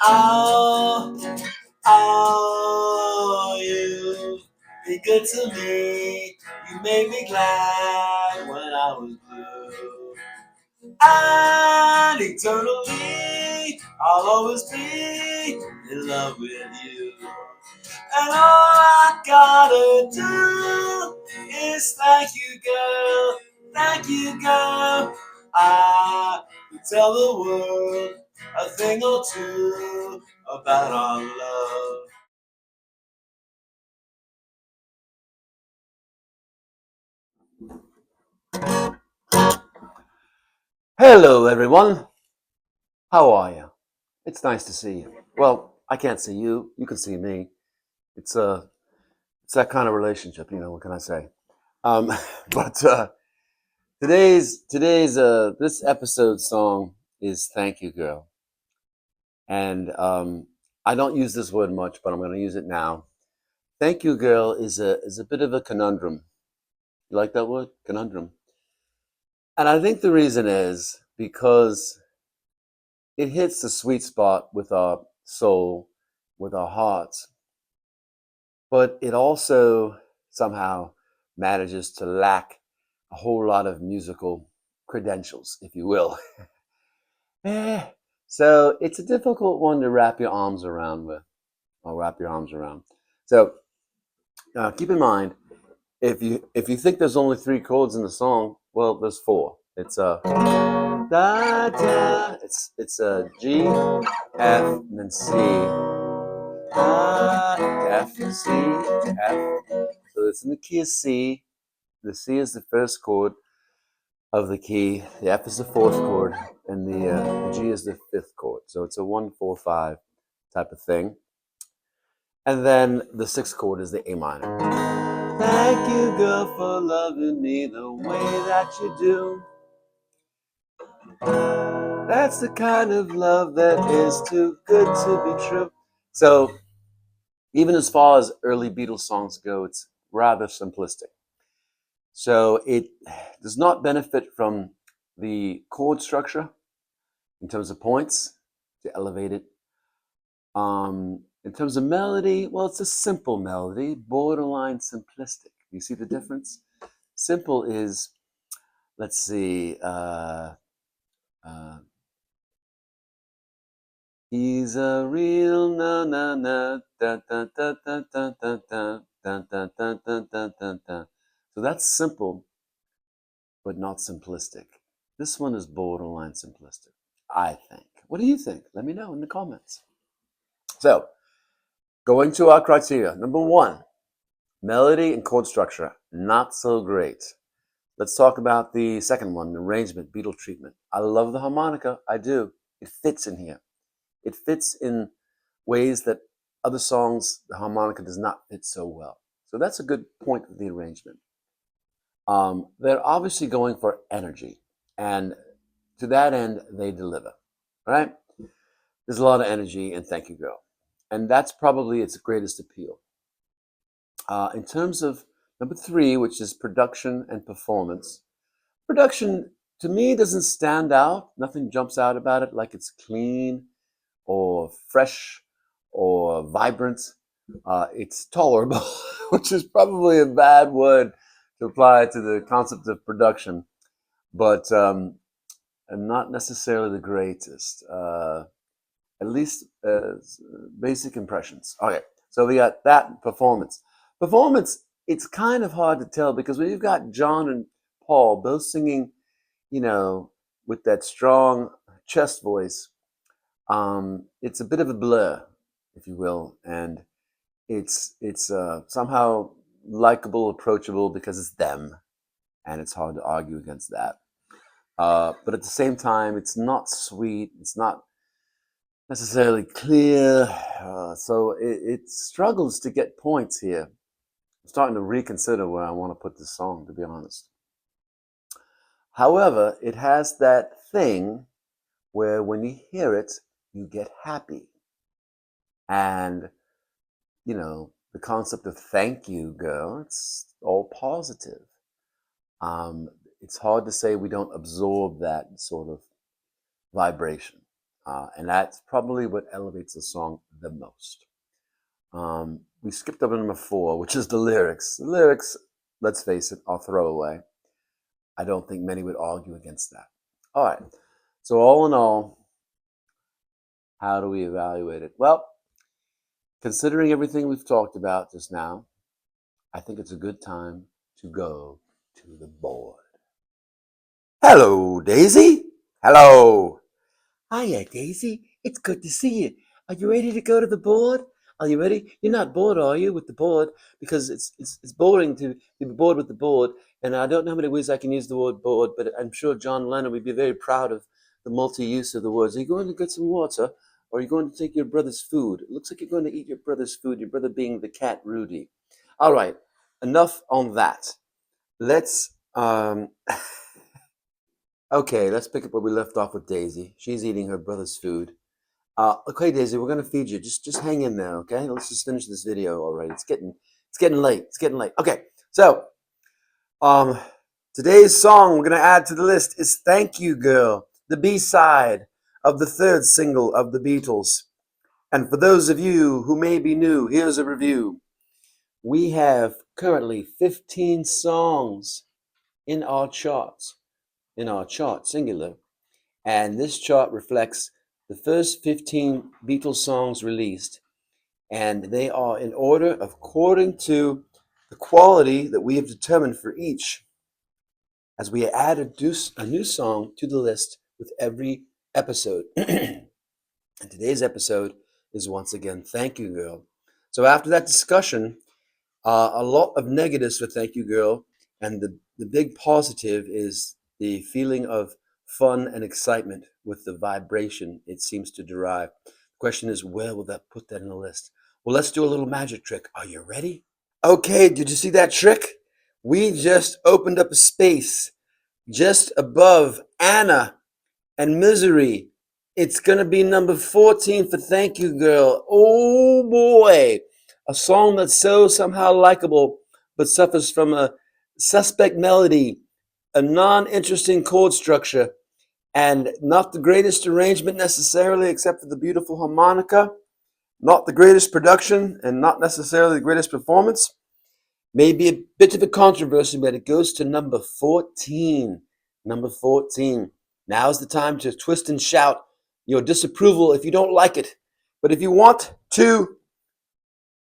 Oh, oh, you be good to me. You made me glad when I was blue. And eternally, I'll always be in love with you. And all I gotta do is thank you, girl. Thank you, girl. I will tell the world a thing or two about our love. Hello, everyone. How are you? It's nice to see you. Well, I can't see you. You can see me. It's it's that kind of relationship, you know. What can I say? Um, but today's this episode song is "Thank You, Girl," and I don't use this word much, but I'm going to use it now. "Thank you, girl" is a bit of a conundrum. You like that word, conundrum? And I think the reason is because it hits the sweet spot with our soul, with our hearts, but it also somehow manages to lack a whole lot of musical credentials, if you will. Eh, so it's a difficult one to wrap your arms around with, or wrap your arms around. So keep in mind, if you think there's only three chords in the song, well, there's four. It's a da da. It's a G, F, and then C. F, C, F. So it's in the key of C. The C is the first chord of the key. The F is the fourth chord, and the G is the fifth chord. So it's a 1-4-5 type of thing. And then the sixth chord is the A minor. Thank you, girl, for loving me the way that you do. That's the kind of love that is too good to be true. So even as far as early Beatles songs go, it's rather simplistic. So it does not benefit from the chord structure in terms of points to elevate it. In terms of melody, well, it's a simple melody, borderline simplistic. You see the difference? Simple is, let's see, he's a real na na na da da da da da da da da da da da da da da. So that's simple, but not simplistic. This one is borderline simplistic, I think. What do you think? Let me know in the comments. So, going to our criteria. Number one, melody and chord structure, not so great. Let's talk about the second one, arrangement, Beatle treatment. I love the harmonica, I do. It fits in here. It fits in ways that other songs, the harmonica does not fit so well. So that's a good point of the arrangement. They're obviously going for energy, and to that end, they deliver. Right? There's a lot of energy in Thank You Girl, and that's probably its greatest appeal. In terms of number three, which is production and performance, production to me doesn't stand out. Nothing jumps out about it like it's clean or fresh or vibrant. It's tolerable, which is probably a bad word to apply to the concept of production, but not necessarily the greatest. At least basic impressions. Okay, so we got that performance. Performance, it's kind of hard to tell because when you've got John and Paul both singing, you know, with that strong chest voice, it's a bit of a blur, if you will, and it's somehow likable, approachable because it's them, and it's hard to argue against that. But at the same time, it's not sweet. It's not necessarily clear, so it struggles to get points here. I'm starting to reconsider where I want to put this song, to be honest. However, it has that thing where when you hear it, you get happy. And, you know, the concept of thank you, girl, it's all positive. It's hard to say we don't absorb that sort of vibration. And that's probably what elevates the song the most. We skipped over number 4, which is the lyrics. The lyrics, let's face it, are throwaway. I don't think many would argue against that. All right. So all in all, how do we evaluate it? Well, considering everything we've talked about just now, I think it's a good time to go to the board. Hello, Daisy. Hello. Hiya, Daisy. It's good to see you. Are you ready to go to the board? Are you ready? You're not bored, are you, with the board? Because it's boring to be bored with the board. And I don't know how many ways I can use the word board, but I'm sure John Lennon would be very proud of the multi-use of the words. Are you going to get some water? Or are you going to take your brother's food? It looks like you're going to eat your brother's food, your brother being the cat Rudy. All right, enough on that. Let's okay, let's pick up where we left off with Daisy. She's eating her brother's food. Okay, Daisy, we're gonna feed you. Just hang in there, okay? Let's just finish this video already. It's getting late. It's getting late. Okay, so um, today's song we're gonna add to the list is "Thank You, Girl," the B-side of the 3rd single of the Beatles. And for those of you who may be new, here's a review. We have currently 15 songs in our charts, singular. And this chart reflects the first 15 Beatles songs released. And they are in order according to the quality that we have determined for each, as we add a new song to the list with every episode. And today's episode is once again Thank You, Girl. So after that discussion, a lot of negatives for Thank You, Girl, and the big positive is the feeling of fun and excitement with the vibration it seems to derive. The question is, where will that put that in the list? Well, let's do a little magic trick. Are you ready? Okay, did you see that trick? We just opened up a space just above Anna and Misery. It's going to be number 14 for Thank You, Girl. Oh boy. A song that's so somehow likable, but suffers from a suspect melody, a non-interesting chord structure, and not the greatest arrangement necessarily, except for the beautiful harmonica, not the greatest production, and not necessarily the greatest performance. Maybe a bit of a controversy, but it goes to number 14. Number 14. Now's the time to twist and shout your disapproval if you don't like it. But if you want to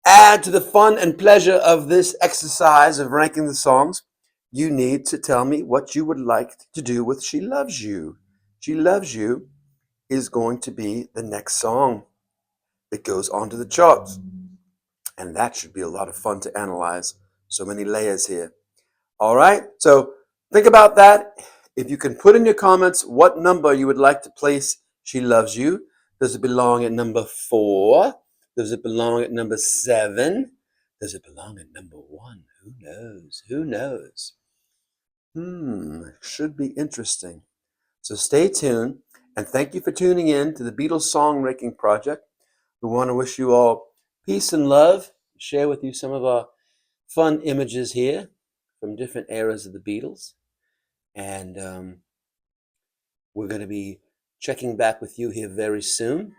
add to the fun and pleasure of this exercise of ranking the songs, you need to tell me what you would like to do with She Loves You. She Loves You is going to be the next song that goes onto the charts. And that should be a lot of fun to analyze. So many layers here. All right, so think about that. If you can put in your comments what number you would like to place She Loves You. Does it belong at number 4? Does it belong at number 7? Does it belong at number 1? Who knows? Who knows? Should be interesting. So stay tuned, and thank you for tuning in to the Beatles Song Ranking Project. We want to wish you all peace and love, share with you some of our fun images here from different eras of the Beatles. And we're going to be checking back with you here very soon.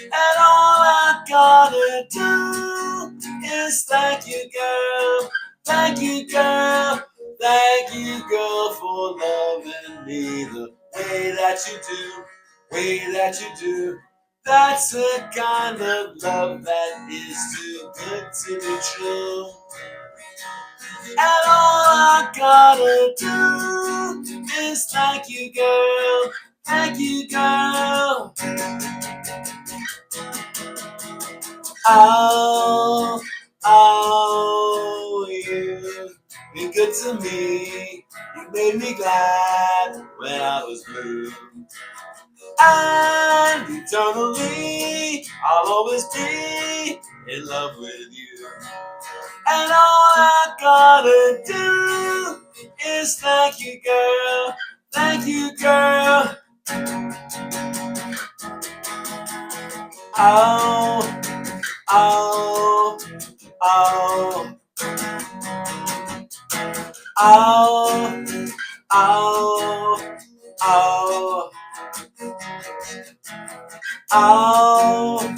And all I gotta do is thank you, girl. Thank you, girl. Thank you, girl, for loving me the way that you do. Way that you do. That's the kind of love that is too good to be true. And all I gotta do is thank you, girl. Thank you, girl. Oh, oh, you've been good to me. You made me glad when I was blue. And eternally, I'll always be in love with you. And all I gotta do is thank you, girl. Thank you, girl. Oh, oh, oh, oh, oh, oh. Oh,